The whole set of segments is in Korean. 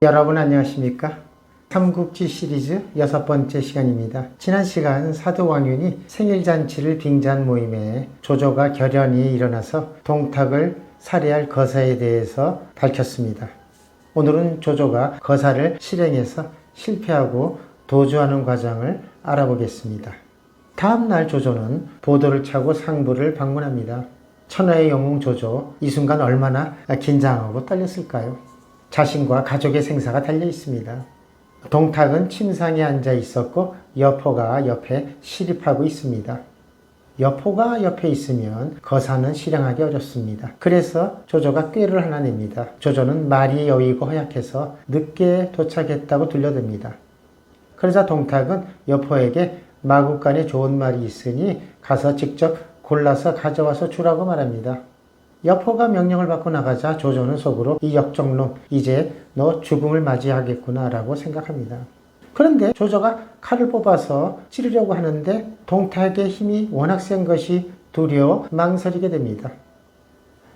여러분 안녕하십니까? 삼국지 시리즈 6번째 시간입니다. 지난 시간 사두왕윤이 생일잔치를 빙자한 모임에 조조가 결연히 일어나서 동탁을 살해할 거사에 대해서 밝혔습니다. 오늘은 조조가 거사를 실행해서 실패하고 도주하는 과정을 알아보겠습니다. 다음날 조조는 보도를 차고 상부를 방문합니다. 천하의 영웅 조조, 이 순간 얼마나 긴장하고 떨렸을까요? 자신과 가족의 생사가 달려 있습니다. 동탁은 침상에 앉아 있었고 여포가 옆에 시립하고 있습니다. 여포가 옆에 있으면 거사는 실행하기 어렵습니다. 그래서 조조가 꾀를 하나 냅니다. 조조는 말이 여의고 허약해서 늦게 도착했다고 들려댑니다. 그러자 동탁은 여포에게 마구간에 좋은 말이 있으니 가서 직접 골라서 가져와서 주라고 말합니다. 여포가 명령을 받고 나가자 조조는 속으로 이 역적놈 이제 너 죽음을 맞이하겠구나 라고 생각합니다. 그런데 조조가 칼을 뽑아서 찌르려고 하는데 동탁의 힘이 워낙 센 것이 두려워 망설이게 됩니다.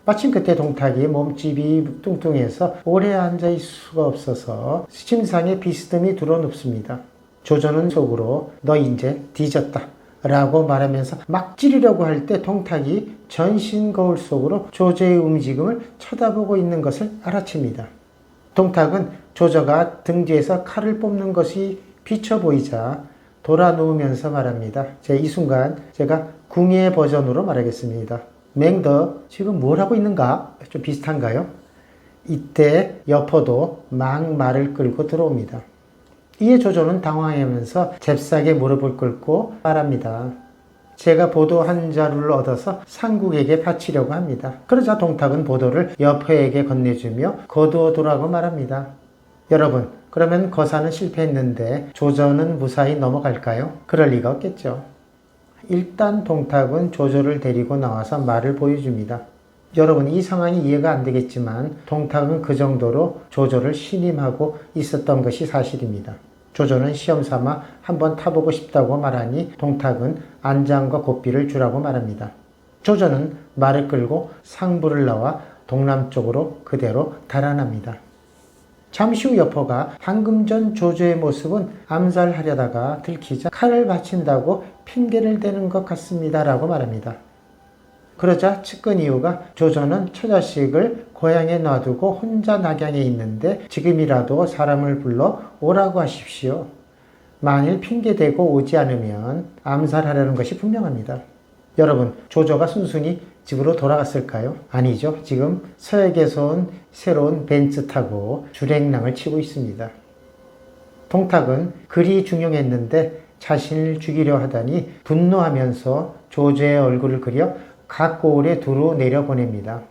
마침 그때 동탁이 몸집이 뚱뚱해서 오래 앉아있을 수가 없어서 침상에 비스듬히 들어눕습니다. 조조는 속으로 너 이제 뒤졌다 라고 말하면서 막 찌르려고 할 때 동탁이 전신 거울 속으로 조조의 움직임을 쳐다보고 있는 것을 알아챕니다. 동탁은 조조가 등 뒤에서 칼을 뽑는 것이 비쳐 보이자 돌아 누우면서 말합니다. 이 순간 제가 궁예 버전으로 말하겠습니다. 맹더 지금 뭘 하고 있는가? 좀 비슷한가요? 이때 여포도 막 말을 끌고 들어옵니다. 이에 조조는 당황하면서 잽싸게 무릎을 꿇고 말합니다. 제가 보도 한 자루를 얻어서 상국에게 바치려고 합니다. 그러자 동탁은 보도를 여포에게 건네주며 거두어두라고 말합니다. 여러분, 그러면 거사는 실패했는데 조조는 무사히 넘어갈까요? 그럴 리가 없겠죠. 일단 동탁은 조조를 데리고 나와서 말을 보여줍니다. 여러분, 이 상황이 이해가 안 되겠지만 동탁은 그 정도로 조조를 신임하고 있었던 것이 사실입니다. 조조는 시험삼아 한번 타보고 싶다고 말하니 동탁은 안장과 고삐를 주라고 말합니다. 조조는 말을 끌고 상부를 나와 동남쪽으로 그대로 달아납니다. 잠시 후 여포가 방금 전 조조의 모습은 암살하려다가 들키자 칼을 바친다고 핑계를 대는 것 같습니다 라고 말합니다. 그러자 측근 이유가 조조는 처자식을 고향에 놔두고 혼자 낙양에 있는데 지금이라도 사람을 불러 오라고 하십시오. 만일 핑계대고 오지 않으면 암살하려는 것이 분명합니다. 여러분, 조조가 순순히 집으로 돌아갔을까요? 아니죠. 지금 서역에서 온 새로운 벤츠 타고 주랭랑을 치고 있습니다. 동탁은 그리 중용했는데 자신을 죽이려 하다니 분노하면서 조조의 얼굴을 그려 각고울에 두루 내려보냅니다.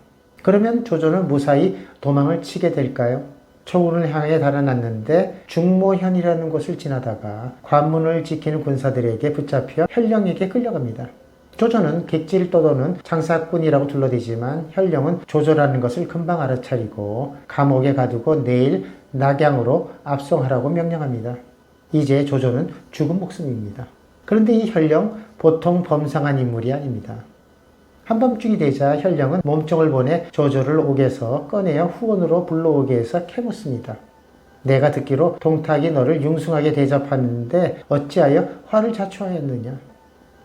그러면 조조는 무사히 도망을 치게 될까요? 초울을 향해 달아났는데 중모현이라는 곳을 지나다가 관문을 지키는 군사들에게 붙잡혀 현령에게 끌려갑니다. 조조는 객지를 떠도는 장사꾼이라고 둘러대지만 현령은 조조라는 것을 금방 알아차리고 감옥에 가두고 내일 낙양으로 압송하라고 명령합니다. 이제 조조는 죽은 목숨입니다. 그런데 이 현령 보통 범상한 인물이 아닙니다. 한밤중이 되자 현령은 몸종을 보내 조조를 옥에서 꺼내어 후원으로 불러오게 해서 캐묻습니다. 내가 듣기로 동탁이 너를 융숭하게 대접하는데 어찌하여 화를 자초하였느냐?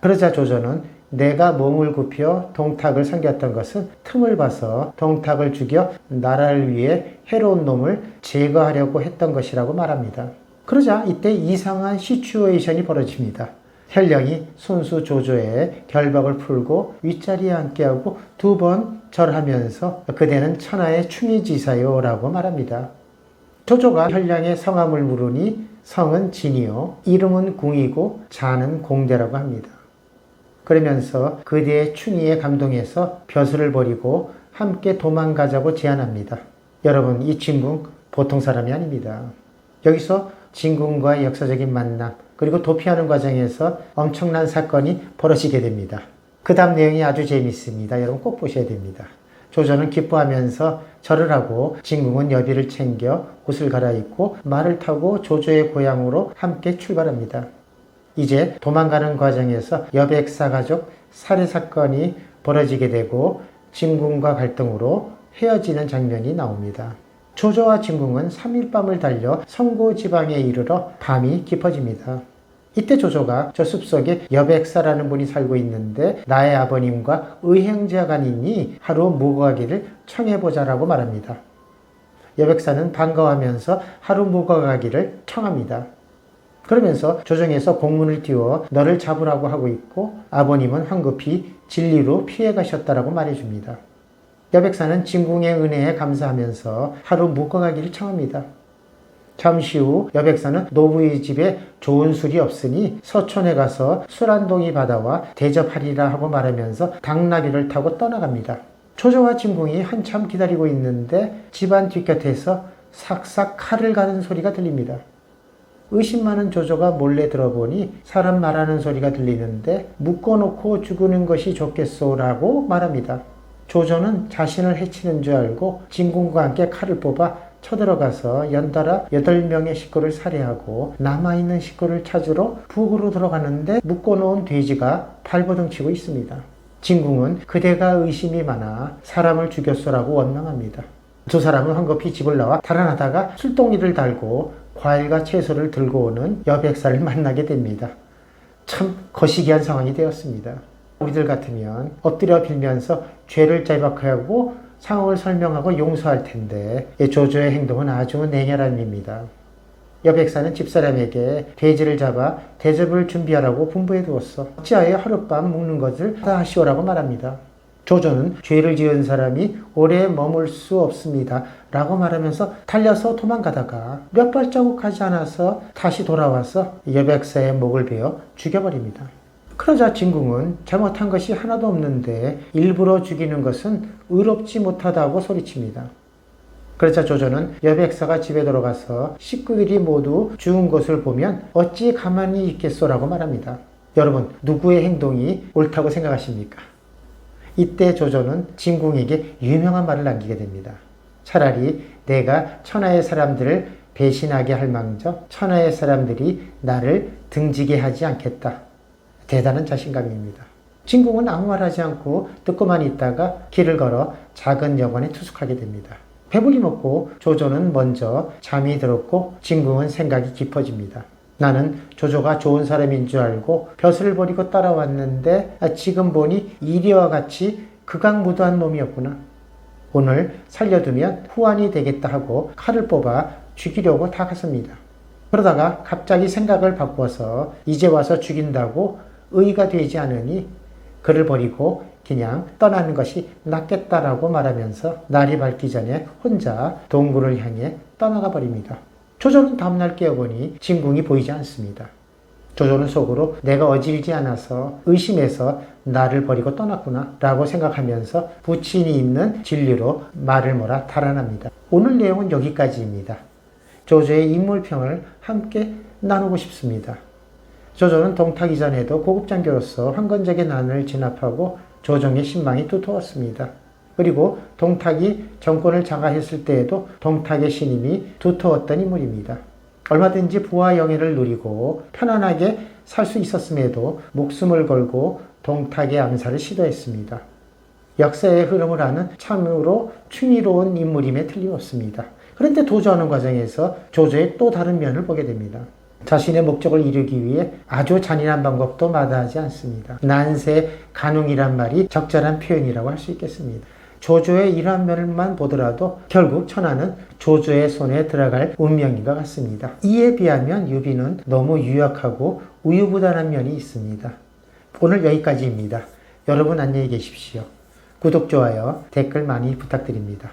그러자 조조는 내가 몸을 굽혀 동탁을 섬겼던 것은 틈을 봐서 동탁을 죽여 나라를 위해 해로운 놈을 제거하려고 했던 것이라고 말합니다. 그러자 이때 이상한 시츄에이션이 벌어집니다. 현령이 손수 조조의 결박을 풀고 윗자리에 앉게 하고 2번 절하면서 그대는 천하의 충의지사요 라고 말합니다. 조조가 현령의 성함을 물으니 성은 진이요 이름은 궁이고 자는 공대라고 합니다. 그러면서 그대의 충의에 감동해서 벼슬을 버리고 함께 도망가자고 제안합니다. 여러분, 이 진궁 보통 사람이 아닙니다. 여기서 진궁과의 역사적인 만남 그리고 도피하는 과정에서 엄청난 사건이 벌어지게 됩니다. 그 다음 내용이 아주 재밌습니다. 여러분 꼭 보셔야 됩니다. 조조는 기뻐하면서 절을 하고 진궁은 여비를 챙겨 옷을 갈아입고 말을 타고 조조의 고향으로 함께 출발합니다. 이제 도망가는 과정에서 여백사 가족 살해 사건이 벌어지게 되고 진궁과 갈등으로 헤어지는 장면이 나옵니다. 조조와 진궁은 3일 밤을 달려 성고 지방에 이르러 밤이 깊어집니다. 이때 조조가 저 숲속에 여백사라는 분이 살고 있는데 나의 아버님과 의행제가 있니 하루 묵어가기를 청해보자라고 말합니다. 여백사는 반가워하면서 하루 묵어가기를 청합니다. 그러면서 조정에서 공문을 띄워 너를 잡으라고 하고 있고 아버님은 황급히 진리로 피해 가셨다라고 말해줍니다. 여백사는 진궁의 은혜에 감사하면서 하루 묵어가기를 청합니다. 잠시 후 여백사는 노부의 집에 좋은 술이 없으니 서촌에 가서 술 한 동이 받아와 대접하리라 하고 말하면서 당나귀를 타고 떠나갑니다. 조조와 진궁이 한참 기다리고 있는데 집안 뒷곁에서 삭삭 칼을 가는 소리가 들립니다. 의심 많은 조조가 몰래 들어보니 사람 말하는 소리가 들리는데 묶어놓고 죽이는 것이 좋겠소라고 말합니다. 조조는 자신을 해치는 줄 알고 진궁과 함께 칼을 뽑아 쳐들어가서 연달아 8명의 식구를 살해하고 남아있는 식구를 찾으러 북으로 들어가는데 묶어놓은 돼지가 발버둥치고 있습니다. 진궁은 그대가 의심이 많아 사람을 죽였소라고 원망합니다. 두 사람은 황급히 집을 나와 달아나다가 술동이를 달고 과일과 채소를 들고 오는 여백사를 만나게 됩니다. 참 거시기한 상황이 되었습니다. 우리들 같으면 엎드려 빌면서 죄를 자백하고 상황을 설명하고 용서할 텐데 조조의 행동은 아주 냉혈함입니다. 여백사는 집사람에게 돼지를 잡아 대접을 준비하라고 분부해 두었어. 어찌하여 하룻밤 묵는 것을 다 하시오라고 말합니다. 조조는 죄를 지은 사람이 오래 머물 수 없습니다 라고 말하면서 달려서 도망가다가 몇 발자국 하지 않아서 다시 돌아와서 여백사의 목을 베어 죽여버립니다. 그러자 진궁은 잘못한 것이 하나도 없는데 일부러 죽이는 것은 의롭지 못하다고 소리칩니다. 그러자 조조는 여백사가 집에 들어가서 식구들이 모두 죽은 것을 보면 어찌 가만히 있겠소라고 말합니다. 여러분, 누구의 행동이 옳다고 생각하십니까? 이때 조조는 진궁에게 유명한 말을 남기게 됩니다. 차라리 내가 천하의 사람들을 배신하게 할 망정 천하의 사람들이 나를 등지게 하지 않겠다. 대단한 자신감입니다. 진궁은 아무 말하지 않고 듣고만 있다가 길을 걸어 작은 여관에 투숙하게 됩니다. 배불리 먹고 조조는 먼저 잠이 들었고 진궁은 생각이 깊어집니다. 나는 조조가 좋은 사람인 줄 알고 벼슬을 버리고 따라왔는데 지금 보니 이리와 같이 극악무도한 놈이었구나. 오늘 살려두면 후환이 되겠다 하고 칼을 뽑아 죽이려고 다가섭니다. 그러다가 갑자기 생각을 바꿔서 이제 와서 죽인다고 의의가 되지 않으니 그를 버리고 그냥 떠나는 것이 낫겠다라고 말하면서 날이 밝기 전에 혼자 동굴을 향해 떠나가 버립니다. 조조는 다음날 깨어보니 진궁이 보이지 않습니다. 조조는 속으로 내가 어질지 않아서 의심해서 나를 버리고 떠났구나 라고 생각하면서 부친이 있는 진리로 말을 몰아 달아납니다. 오늘 내용은 여기까지입니다. 조조의 인물평을 함께 나누고 싶습니다. 조조는 동탁 이전에도 고급장교로서 황건적의 난을 진압하고 조정의 신망이 두터웠습니다. 그리고 동탁이 정권을 장악했을 때에도 동탁의 신임이 두터웠던 인물입니다. 얼마든지 부와 영예를 누리고 편안하게 살 수 있었음에도 목숨을 걸고 동탁의 암살을 시도했습니다. 역사의 흐름을 아는 참으로 충이로운 인물임에 틀림없습니다. 그런데 도주하는 과정에서 조조의 또 다른 면을 보게 됩니다. 자신의 목적을 이루기 위해 아주 잔인한 방법도 마다하지 않습니다. 난세 간웅이란 말이 적절한 표현이라고 할 수 있겠습니다. 조조의 이러한 면만 보더라도 결국 천하는 조조의 손에 들어갈 운명인 것 같습니다. 이에 비하면 유비는 너무 유약하고 우유부단한 면이 있습니다. 오늘 여기까지입니다. 여러분 안녕히 계십시오. 구독, 좋아요, 댓글 많이 부탁드립니다.